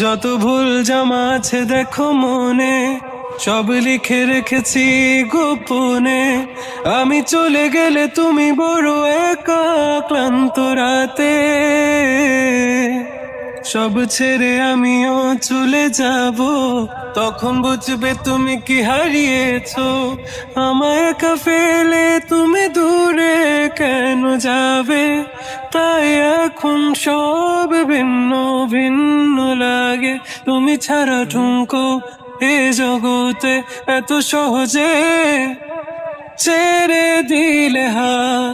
যত ভুল জামা আছে দেখো মনে, সব লিখে রেখেছি গোপনে। আমি চলে গেলে তুমি বড় একা ক্লান্ত রাতে, সব ছেড়ে আমিও চলে যাব। তখন বুঝবে তুমি কি হারিয়েছো, আমায় একা ফেলে তুমি দূরে কেন যাবে। তাই এখন সব ভিন্ন ভিন্ন লাগে, তুমি ছাড়া ঠুনকো এ জগতে এত সহজে ছেড়ে দিলে হাত।